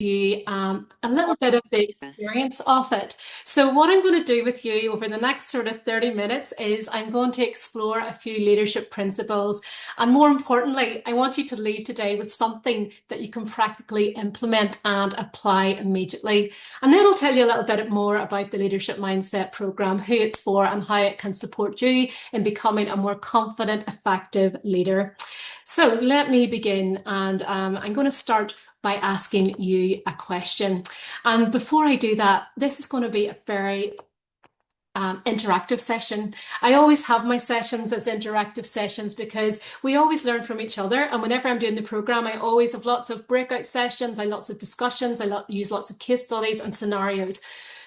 you a little bit of the experience of it. So what I'm going to do with you over the next sort of 30 minutes is I'm going to explore a few leadership principles. And more importantly, I want you to leave today with something that you can practically implement and apply immediately. And then I'll tell you a little bit more about the Leadership Mindset Program, who it's for and how it can support you in becoming a more confident, effective leader. So let me begin, and I'm going to start by asking you a question. And before I do that, this is going to be a very interactive session. I always have my sessions as interactive sessions because we always learn from each other. And whenever I'm doing the program, I always have lots of breakout sessions, I lots of discussions, use lots of case studies and scenarios.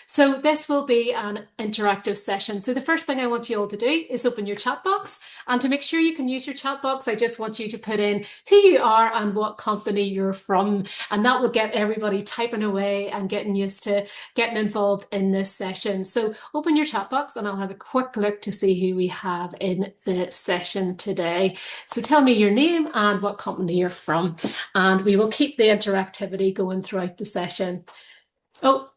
So this will be an interactive session. So the first thing I want you all to do is open your chat box. And to make sure you can use your chat box, I just want you to put in who you are and what company you're from. And that will get everybody typing away and getting used to getting involved in this session. So open your chat box and I'll have a quick look to see who we have in the session today. So tell me your name and what company you're from. And we will keep the interactivity going throughout the session. Oh,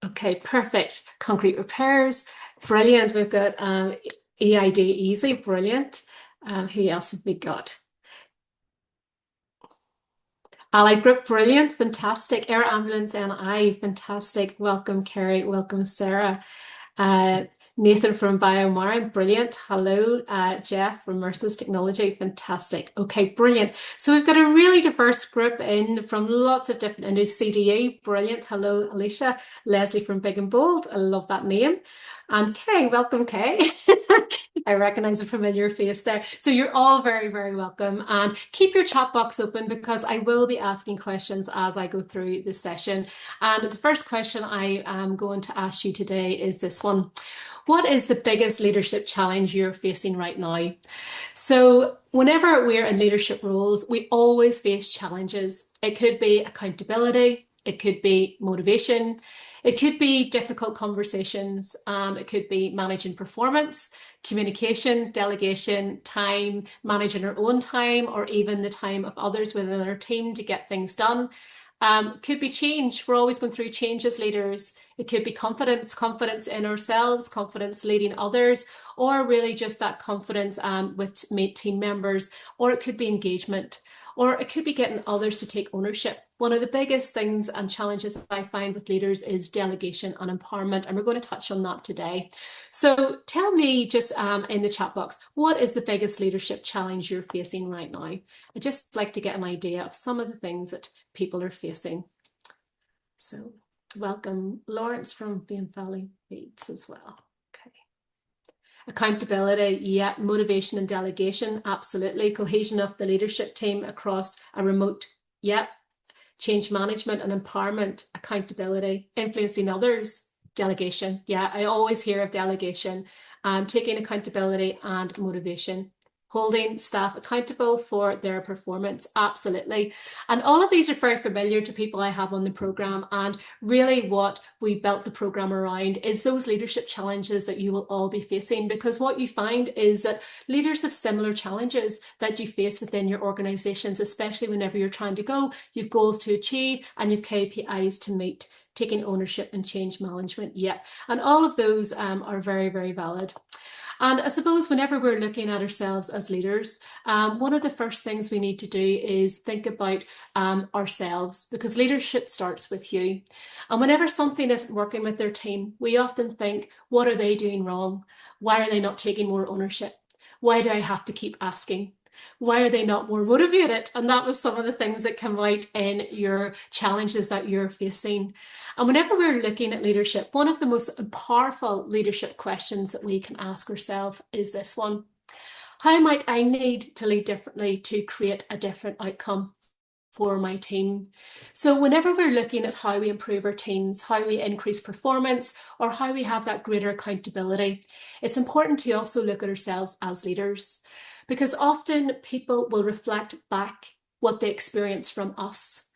okay, perfect. Concrete repairs, brilliant. We've got EID Easy, brilliant. Who else have we got? Allied Group, brilliant, fantastic. Air Ambulance NI, fantastic. Welcome, Kerry. Welcome, Sarah. Nathan from BioMarin, brilliant. Hello, Jeff from Merces Technology, fantastic. Okay, brilliant. So we've got a really diverse group in from lots of different industries. CDE, brilliant. Hello, Alicia. Leslie from Big and Bold, I love that name. And Kay, welcome, Kay. I recognize a familiar face there. So you're all very, very welcome. And keep your chat box open because I will be asking questions as I go through the session. And the first question I am going to ask you today is this one. What is the biggest leadership challenge you're facing right now? So whenever we're in leadership roles, we always face challenges. It could be accountability, it could be motivation, it could be difficult conversations, it could be managing performance, communication, delegation, time, managing our own time, or even the time of others within our team to get things done. Could be change. We're always going through change as leaders. It could be confidence in ourselves, confidence leading others, or really just that confidence with team members, or it could be engagement, or it could be getting others to take ownership. One of the biggest things and challenges I find with leaders is delegation and empowerment, and we're going to touch on that today. So tell me just in the chat box, what is the biggest leadership challenge you're facing right now? I'd just like to get an idea of some of the things that people are facing. So welcome Lawrence from Fame Valley Feeds as well. Okay. Accountability, yeah. Motivation and delegation, absolutely. Cohesion of the leadership team across a remote, yeah. Change management and empowerment, accountability, influencing others, delegation. Yeah, I always hear of delegation, taking accountability and motivation. Holding staff accountable for their performance, absolutely. And all of these are very familiar to people I have on the program. And really what we built the program around is those leadership challenges that you will all be facing, because what you find is that leaders have similar challenges that you face within your organizations, especially whenever you're trying to go, you've goals to achieve and you've KPIs to meet. Taking ownership and change management, yeah. And all of those are very, very valid. And I suppose whenever we're looking at ourselves as leaders, one of the first things we need to do is think about ourselves, because leadership starts with you. And whenever something isn't working with their team, we often think, what are they doing wrong? Why are they not taking more ownership? Why do I have to keep asking? Why are they not more motivated? And that was some of the things that come out in your challenges that you're facing. And whenever we're looking at leadership, one of the most powerful leadership questions that we can ask ourselves is this one. How might I need to lead differently to create a different outcome for my team? So whenever we're looking at how we improve our teams, how we increase performance, or how we have that greater accountability, it's important to also look at ourselves as leaders. Because often people will reflect back what they experience from us,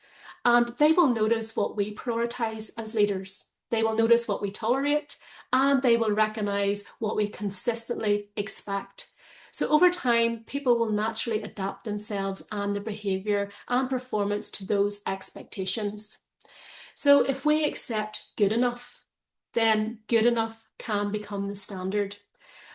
and they will notice what we prioritize as leaders. They will notice what we tolerate and they will recognize what we consistently expect. So over time, people will naturally adapt themselves and their behavior and performance to those expectations. So if we accept good enough, then good enough can become the standard.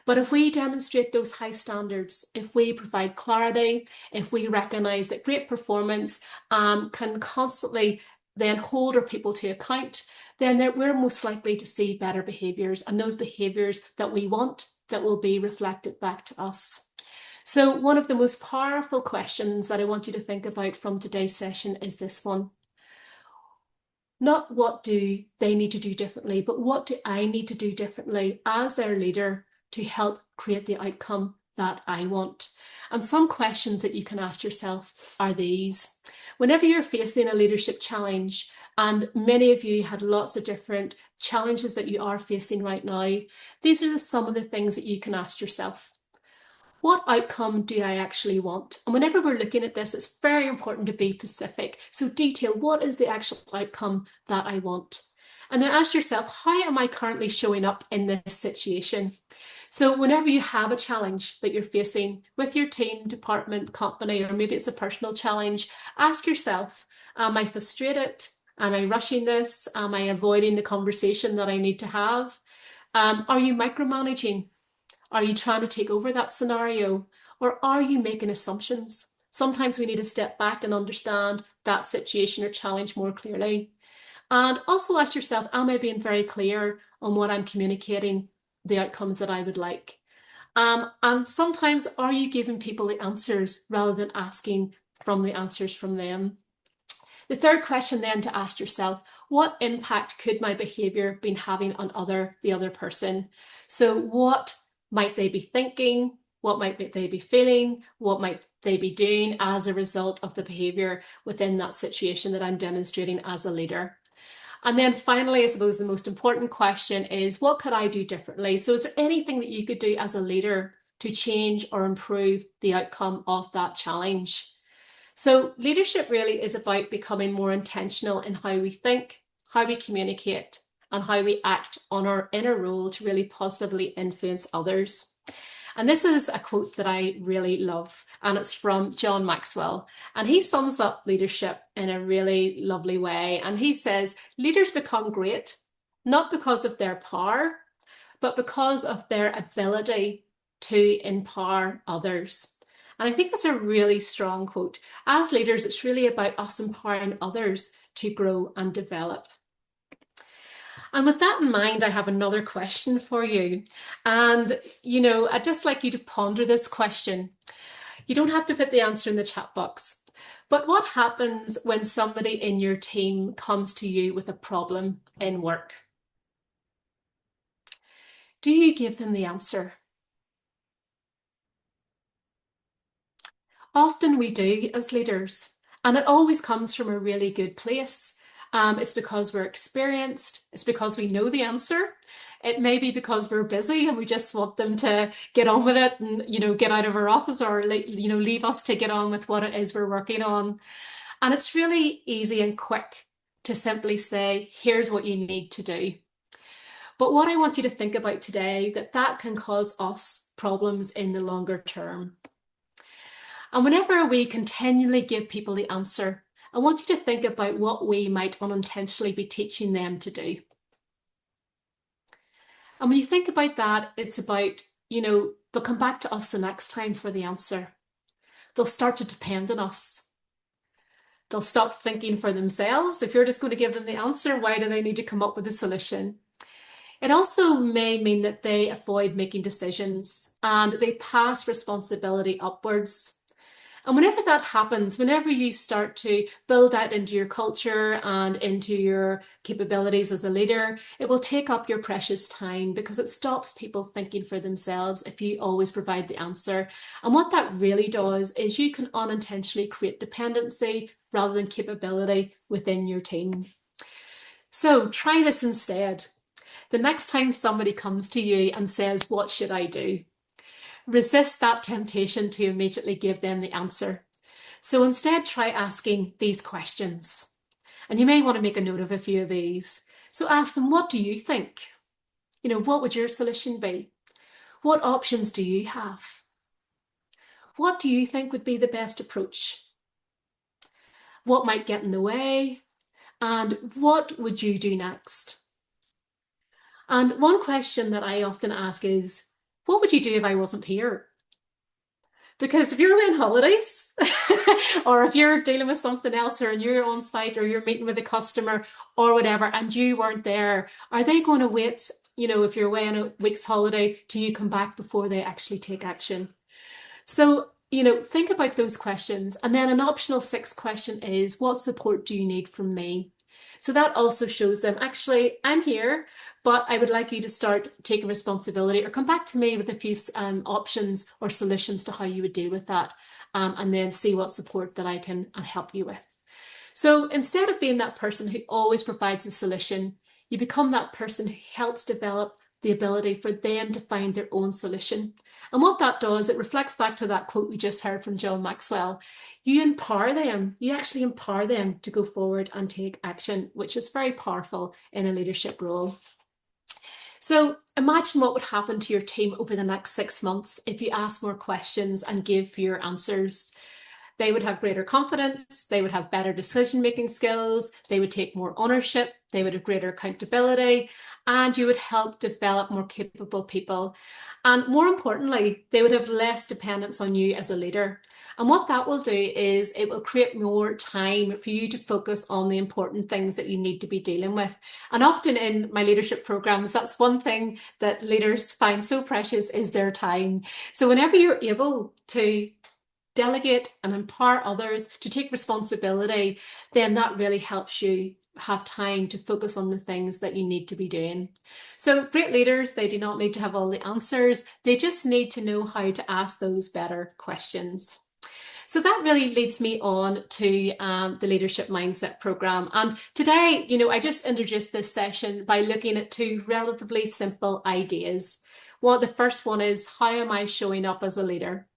But if we demonstrate those high standards, if we provide clarity, if we recognize that great performance can constantly then hold our people to account, then we're most likely to see better behaviours, and those behaviours that we want that will be reflected back to us. So one of the most powerful questions that I want you to think about from today's session is this one. Not what do they need to do differently, but what do I need to do differently as their leader to help create the outcome that I want? And some questions that you can ask yourself are these. Whenever you're facing a leadership challenge, and many of you had lots of different challenges that you are facing right now, these are some of the things that you can ask yourself. What outcome do I actually want? And whenever we're looking at this, it's very important to be specific. So detail, what is the actual outcome that I want? And then ask yourself, how am I currently showing up in this situation? So whenever you have a challenge that you're facing with your team, department, company, or maybe it's a personal challenge, ask yourself, am I frustrated? Am I rushing this? Am I avoiding the conversation that I need to have? Are you micromanaging? Are you trying to take over that scenario, or are you making assumptions? Sometimes we need to step back and understand that situation or challenge more clearly. And also ask yourself, am I being very clear on what I'm communicating, the outcomes that I would like? And sometimes, are you giving people the answers rather than asking from the answers from them? The third question then to ask yourself, what impact could my behavior be having on the other person? So what might they be thinking? What might they be feeling? What might they be doing as a result of the behavior within that situation that I'm demonstrating as a leader? And then finally, I suppose the most important question is, what could I do differently? So is there anything that you could do as a leader to change or improve the outcome of that challenge? So leadership really is about becoming more intentional in how we think, how we communicate, and how we act on our inner role to really positively influence others. And this is a quote that I really love, and it's from John Maxwell. And he sums up leadership in a really lovely way. And he says, leaders become great, not because of their power, but because of their ability to empower others. And I think that's a really strong quote. As leaders, it's really about us empowering others to grow and develop. And with that in mind, I have another question for you. And, I'd just like you to ponder this question. You don't have to put the answer in the chat box. But what happens when somebody in your team comes to you with a problem in work? Do you give them the answer? Often we do as leaders, and it always comes from a really good place. It's because we're experienced. It's because we know the answer. It may be because we're busy and we just want them to get on with it and, get out of our office or, leave us to get on with what it is we're working on. And it's really easy and quick to simply say, here's what you need to do. But what I want you to think about today, that can cause us problems in the longer term. And whenever we continually give people the answer, I want you to think about what we might unintentionally be teaching them to do. And when you think about that, it's about, they'll come back to us the next time for the answer. They'll start to depend on us. They'll stop thinking for themselves. If you're just going to give them the answer, why do they need to come up with a solution? It also may mean that they avoid making decisions and they pass responsibility upwards. And whenever that happens, whenever you start to build that into your culture and into your capabilities as a leader, it will take up your precious time because it stops people thinking for themselves if you always provide the answer. And what that really does is you can unintentionally create dependency rather than capability within your team. So try this instead. The next time somebody comes to you and says, what should I do? Resist that temptation to immediately give them the answer. So instead, try asking these questions. And you may want to make a note of a few of these. So ask them, what do you think? what would your solution be? What options do you have? What do you think would be the best approach? What might get in the way? And what would you do next? And one question that I often ask is, what would you do if I wasn't here? Because if you're away on holidays, or if you're dealing with something else, or you're on site, or you're meeting with a customer, or whatever, and you weren't there, are they going to wait, if you're away on a week's holiday, till you come back before they actually take action? So, think about those questions. And then an optional sixth question is, what support do you need from me? So that also shows them, actually, I'm here, but I would like you to start taking responsibility or come back to me with a few options or solutions to how you would deal with that, and then see what support that I can help you with. So instead of being that person who always provides a solution, you become that person who helps develop the ability for them to find their own solution. And what that does, it reflects back to that quote we just heard from John Maxwell. You empower them, you actually empower them to go forward and take action, which is very powerful in a leadership role. So imagine what would happen to your team over the next 6 months if you ask more questions and give fewer answers. They would have greater confidence, they would have better decision-making skills, they would take more ownership, they would have greater accountability, and you would help develop more capable people. And more importantly, they would have less dependence on you as a leader. And what that will do is it will create more time for you to focus on the important things that you need to be dealing with. And often in my leadership programs, that's one thing that leaders find so precious is their time. So whenever you're able to delegate and empower others to take responsibility, then that really helps you have time to focus on the things that you need to be doing. So great leaders, they do not need to have all the answers. They just need to know how to ask those better questions. So that really leads me on to the Leadership Mindset Program. And today, I just introduced this session by looking at two relatively simple ideas. Well, the first one is, how am I showing up as a leader?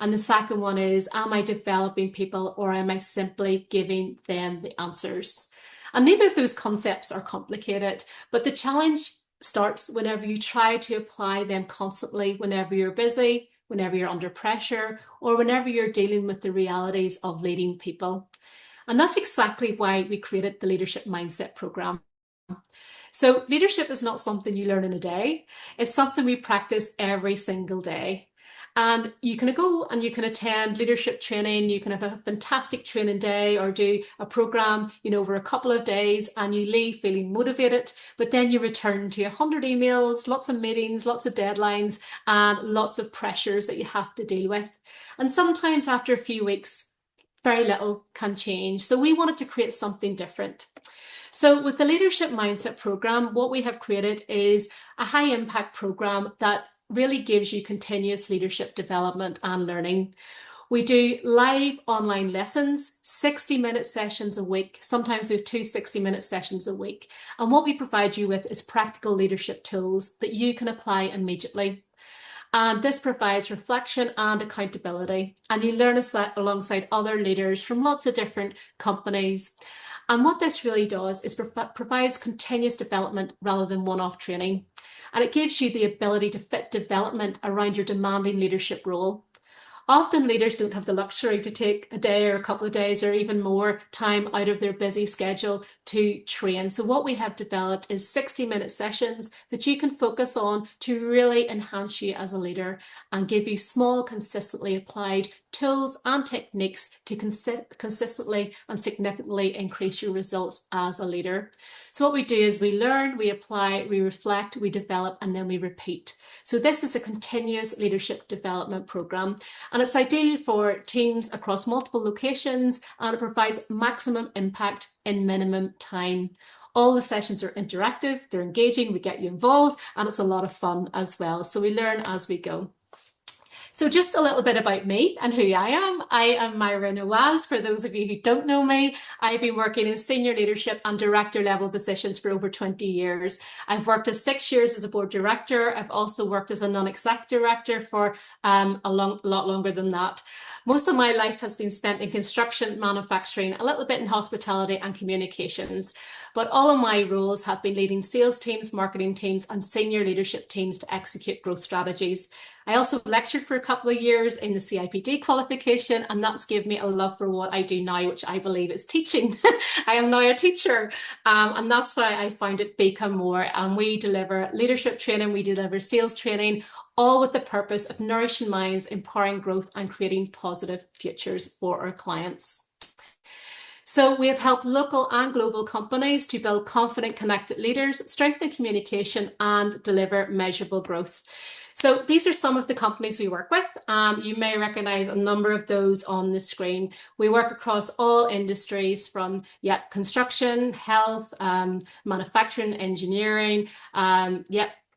And the second one is, am I developing people or am I simply giving them the answers? And neither of those concepts are complicated, but the challenge starts whenever you try to apply them constantly, whenever you're busy, whenever you're under pressure, or whenever you're dealing with the realities of leading people. And that's exactly why we created the Leadership Mindset Program. So leadership is not something you learn in a day. It's something we practice every single day. And you can go and you can attend leadership training. You can have a fantastic training day or do a program, over a couple of days, and you leave feeling motivated, but then you return to 100 emails, lots of meetings, lots of deadlines, and lots of pressures that you have to deal with. And sometimes after a few weeks, very little can change. So we wanted to create something different. So with the Leadership Mindset Program, what we have created is a high impact program that really gives you continuous leadership development and learning. We do live online lessons, 60-minute sessions a week. Sometimes we have 2 60-minute sessions a week. And what we provide you with is practical leadership tools that you can apply immediately. And this provides reflection and accountability. And you learn alongside other leaders from lots of different companies. And what this really does is provides continuous development rather than one-off training. And it gives you the ability to fit development around your demanding leadership role. Often leaders don't have the luxury to take a day or a couple of days or even more time out of their busy schedule to train. So what we have developed is 60-minute sessions that you can focus on to really enhance you as a leader and give you small, consistently applied tools and techniques to consistently and significantly increase your results as a leader. So what we do is we learn, we apply, we reflect, we develop, and then we repeat. So this is a continuous leadership development program, and it's ideal for teams across multiple locations, and it provides maximum impact in minimum time. All the sessions are interactive, they're engaging, we get you involved, and it's a lot of fun as well. So we learn as we go. So just a little bit about me and who I am. I am Myra Nawaz. For those of you who don't know me, I've been working in senior leadership and director level positions for over 20 years. I've worked as 6 years as a board director. I've also worked as a non-exec director for a lot longer than that. Most of my life has been spent in construction, manufacturing, a little bit in hospitality and communications, but all of my roles have been leading sales teams, marketing teams, and senior leadership teams to execute growth strategies. I also lectured for a couple of years in the CIPD qualification, and that's given me a love for what I do now, which I believe is teaching. I am now a teacher, and that's why I found it Become More. And we deliver leadership training, we deliver sales training, all with the purpose of nourishing minds, empowering growth, and creating positive futures for our clients. So we have helped local and global companies to build confident, connected leaders, strengthen communication, and deliver measurable growth. So these are some of the companies we work with. You may recognize a number of those on the screen. We work across all industries from construction, health, manufacturing, engineering,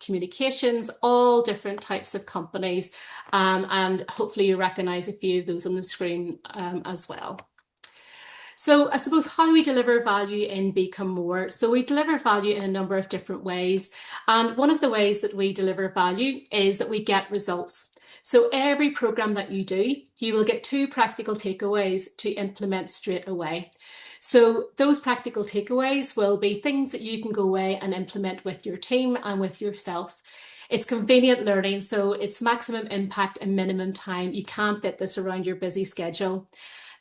communications, all different types of companies. And hopefully you recognize a few of those on the screen as well. So I suppose how we deliver value in Become More. So we deliver value in a number of different ways. And one of the ways that we deliver value is that we get results. So every program that you do, you will get 2 practical takeaways to implement straight away. So those practical takeaways will be things that you can go away and implement with your team and with yourself. It's convenient learning, so it's maximum impact and minimum time. You can't fit this around your busy schedule.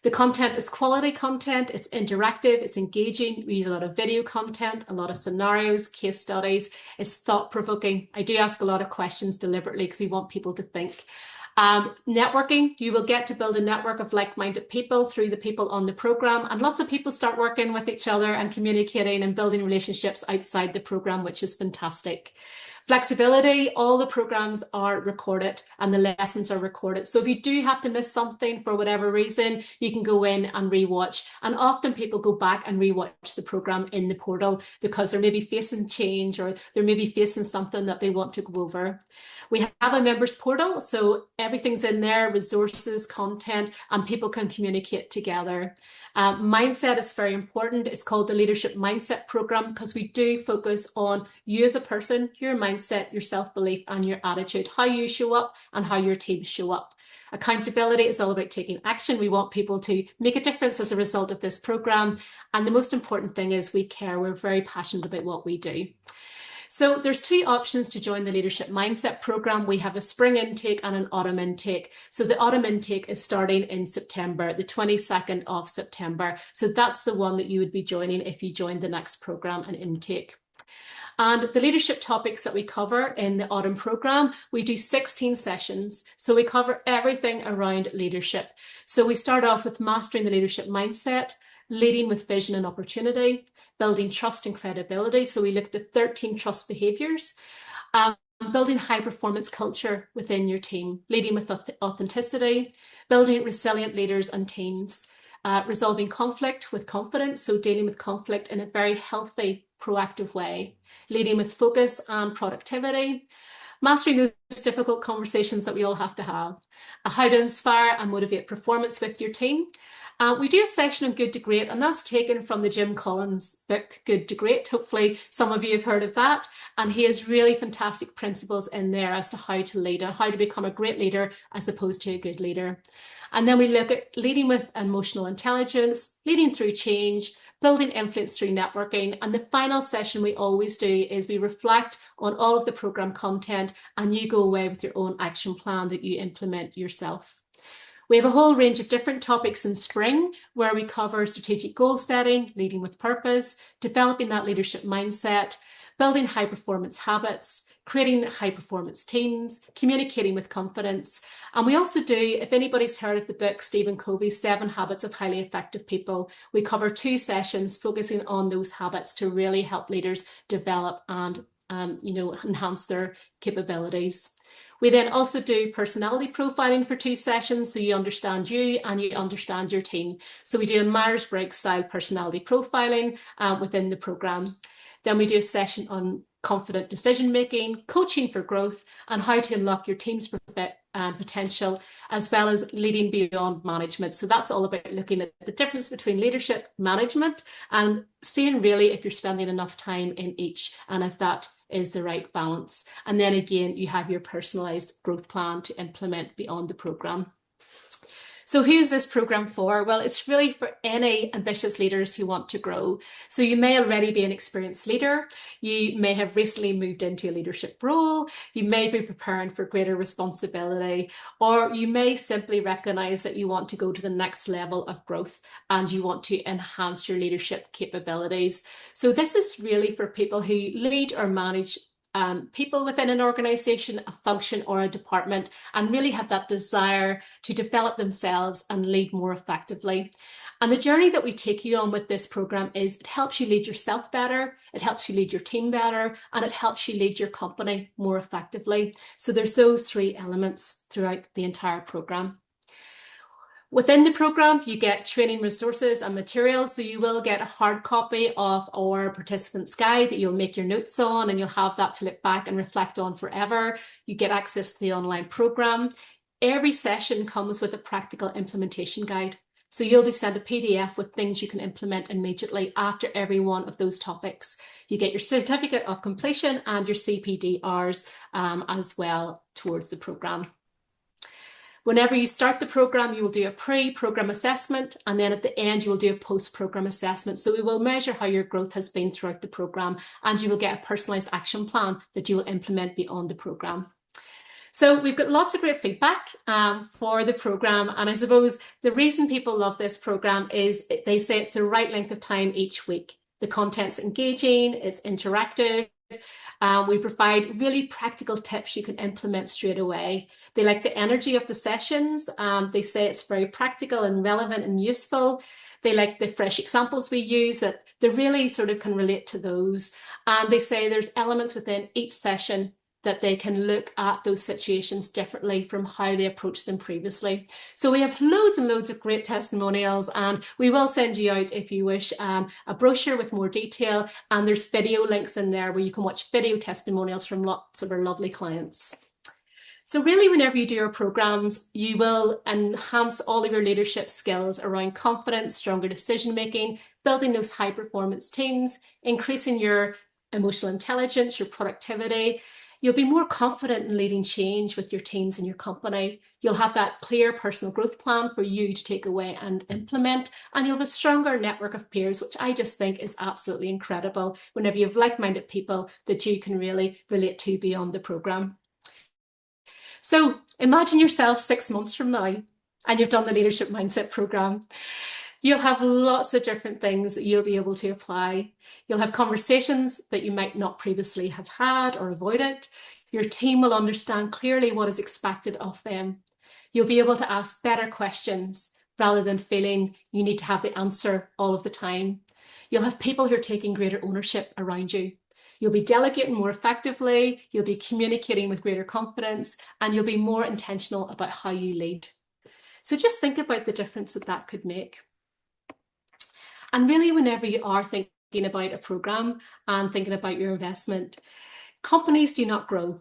The content is quality content, it's interactive, it's engaging. We use a lot of video content, a lot of scenarios, case studies. It's thought-provoking. I do ask a lot of questions deliberately because we want people to think. Networking, you will get to build a network of like-minded people through the people on the program, and lots of people start working with each other and communicating and building relationships outside the program, which is fantastic. Flexibility, all the programs are recorded and the lessons are recorded. So if you do have to miss something for whatever reason, you can go in and rewatch. And often people go back and rewatch the program in the portal because they're maybe facing change or they're maybe facing something that they want to go over. We have a members portal, so everything's in there, resources, content, and people can communicate together. Mindset is very important. It's called the Leadership Mindset Program because we do focus on you as a person, your mindset, your self-belief, and your attitude, how you show up and how your team show up. Accountability is all about taking action. We want people to make a difference as a result of this program. And the most important thing is we care. We're very passionate about what we do. So there's 2 options to join the Leadership Mindset Program. We have a spring intake and an autumn intake. So the autumn intake is starting in September, the 22nd of September. So that's the one that you would be joining if you joined the next program and intake. And the leadership topics that we cover in the autumn program, we do 16 sessions. So we cover everything around leadership. So we start off with mastering the leadership mindset, leading with vision and opportunity, building trust and credibility. So we looked at 13 trust behaviors, building high performance culture within your team, leading with authenticity, building resilient leaders and teams, resolving conflict with confidence. So dealing with conflict in a very healthy, proactive way, leading with focus and productivity, mastering those difficult conversations that we all have to have, how to inspire and motivate performance with your team. We do a session on Good to Great, and that's taken from the Jim Collins book, Good to Great. Hopefully some of you have heard of that. And he has really fantastic principles in there as to how to lead and how to become a great leader as opposed to a good leader. And then we look at leading with emotional intelligence, leading through change, building influence through networking. And the final session we always do is we reflect on all of the program content and you go away with your own action plan that you implement yourself. We have a whole range of different topics in spring where we cover strategic goal setting, leading with purpose, developing that leadership mindset, building high performance habits, creating high performance teams, communicating with confidence. And we also do, if anybody's heard of the book, Stephen Covey's 7 Habits of Highly Effective People, we cover 2 sessions focusing on those habits to really help leaders develop and enhance their capabilities. We then also do personality profiling for 2 sessions, so you understand you and you understand your team. So we do a Myers-Briggs style personality profiling within the program. Then we do a session on confident decision making, coaching for growth, and how to unlock your team's potential, as well as leading beyond management. So that's all about looking at the difference between leadership, management, and seeing really if you're spending enough time in each and if that is the right balance. And then again, you have your personalized growth plan to implement beyond the program. So who's this program for? Well, it's really for any ambitious leaders who want to grow. So you may already be an experienced leader. You may have recently moved into a leadership role. You may be preparing for greater responsibility, or you may simply recognize that you want to go to the next level of growth and you want to enhance your leadership capabilities. So this is really for people who lead or manage people within an organization, a function, or a department, and really have that desire to develop themselves and lead more effectively. And the journey that we take you on with this program is it helps you lead yourself better, it helps you lead your team better, and it helps you lead your company more effectively. So there's those three elements throughout the entire program. Within the program, you get training resources and materials. So you will get a hard copy of our participants guide that you'll make your notes on, and you'll have that to look back and reflect on forever. You get access to the online program. Every session comes with a practical implementation guide. So you'll be sent a PDF with things you can implement immediately after every one of those topics. You get your certificate of completion and your CPDRs as well towards the program. Whenever you start the program, you will do a pre-program assessment, and then at the end, you will do a post-program assessment. So we will measure how your growth has been throughout the program, and you will get a personalized action plan that you will implement beyond the program. So we've got lots of great feedback for the program. And I suppose the reason people love this program is they say it's the right length of time each week. The content's engaging, it's interactive. We provide really practical tips you can implement straight away. They like the energy of the sessions. They say it's very practical and relevant and useful. They like the fresh examples we use, that they really sort of can relate to those. And they say there's elements within each session that they can look at those situations differently from how they approached them previously. So we have loads and loads of great testimonials, and we will send you out, if you wish, a brochure with more detail, and there's video links in there where you can watch video testimonials from lots of our lovely clients. So really, whenever you do your programs, you will enhance all of your leadership skills around confidence, stronger decision-making, building those high-performance teams, increasing your emotional intelligence, your productivity. You'll be more confident in leading change with your teams and your company. You'll have that clear personal growth plan for you to take away and implement, and you'll have a stronger network of peers, which I just think is absolutely incredible whenever you have like-minded people that you can really relate to beyond the program. So imagine yourself 6 months from now, and you've done the Leadership Mindset program. You'll have lots of different things that you'll be able to apply. You'll have conversations that you might not previously have had or avoided. Your team will understand clearly what is expected of them. You'll be able to ask better questions rather than feeling you need to have the answer all of the time. You'll have people who are taking greater ownership around you. You'll be delegating more effectively, you'll be communicating with greater confidence, and you'll be more intentional about how you lead. So just think about the difference that that could make. And really, whenever you are thinking about a program and thinking about your investment, companies do not grow.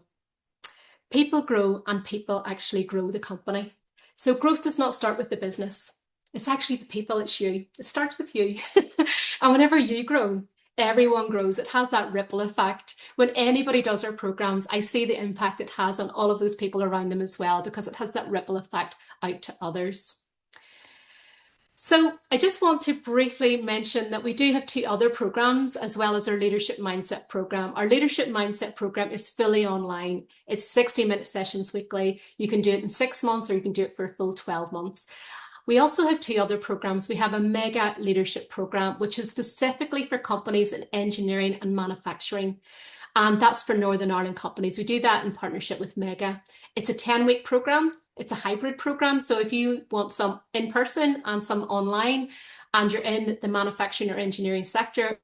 People grow, and people actually grow the company. So growth does not start with the business. It's actually the people, it's you. It starts with you. And whenever you grow, everyone grows. It has that ripple effect. When anybody does our programs, I see the impact it has on all of those people around them as well, because it has that ripple effect out to others. So I just want to briefly mention that we do have 2 other programs as well as our Leadership Mindset program. Our Leadership Mindset program is fully online. It's 60-minute sessions weekly. You can do it in 6 months, or you can do it for a full 12 months. We also have 2 other programs. We have a mega leadership program, which is specifically for companies in engineering and manufacturing. And that's for Northern Ireland companies. We do that in partnership with Mega. It's a 10-week program. It's a hybrid program. So if you want some in person and some online, and you're in the manufacturing or engineering sector,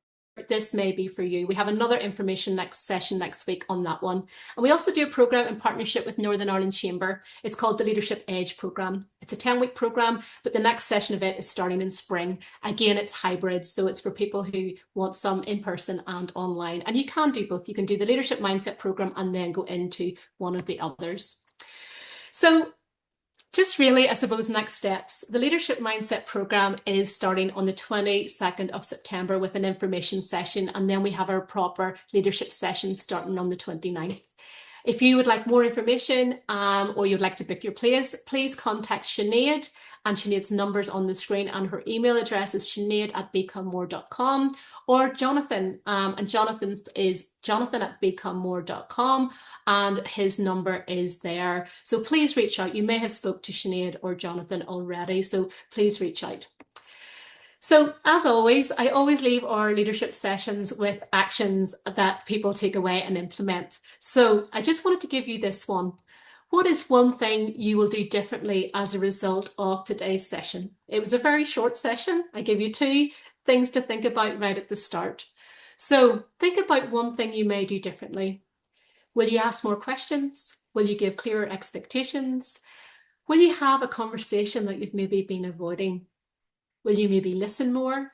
this may be for you. We have another information session next week on that one. And we also do a program in partnership with Northern Ireland Chamber. It's called the Leadership Edge program. It's a 10-week program, but the next session of it is starting in spring. Again, it's hybrid, so it's for people who want some in person and online. And you can do both. You can do the Leadership Mindset program and then go into one of the others. So just really, I suppose, next steps. The Leadership Mindset program is starting on the 22nd of September with an information session, and then we have our proper leadership session starting on the 29th. If you would like more information or you'd like to book your place, please contact Sinead, and Sinead's number's on the screen, and her email address is sinead@becommore.com, or Jonathan, and Jonathan's is jonathan@becommore.com, and his number is there. So please reach out. You may have spoke to Sinead or Jonathan already, so please reach out. So, as always, I always leave our leadership sessions with actions that people take away and implement. So, I just wanted to give you this one. What is one thing you will do differently as a result of today's session? It was a very short session. I gave you 2 things to think about right at the start. So, think about one thing you may do differently. Will you ask more questions? Will you give clearer expectations? Will you have a conversation that you've maybe been avoiding? Will you maybe listen more?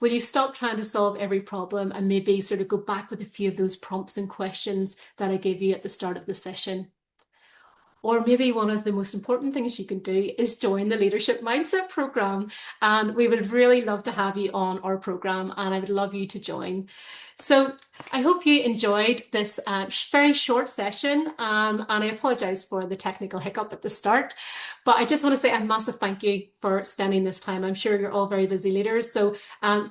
Will you stop trying to solve every problem and maybe sort of go back with a few of those prompts and questions that I gave you at the start of the session? Or maybe one of the most important things you can do is join the Leadership Mindset Program. And we would really love to have you on our program, and I would love you to join. So I hope you enjoyed this very short session, and I apologise for the technical hiccup at the start. But I just want to say a massive thank you for spending this time. I'm sure you're all very busy leaders. So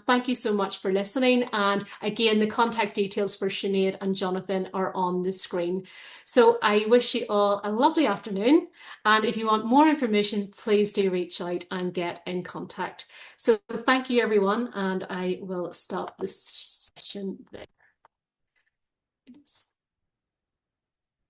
thank you so much for listening. And again, the contact details for Sinead and Jonathan are on the screen. So I wish you all a lovely afternoon. And if you want more information, please do reach out and get in contact. So thank you, everyone. And I will stop this session there.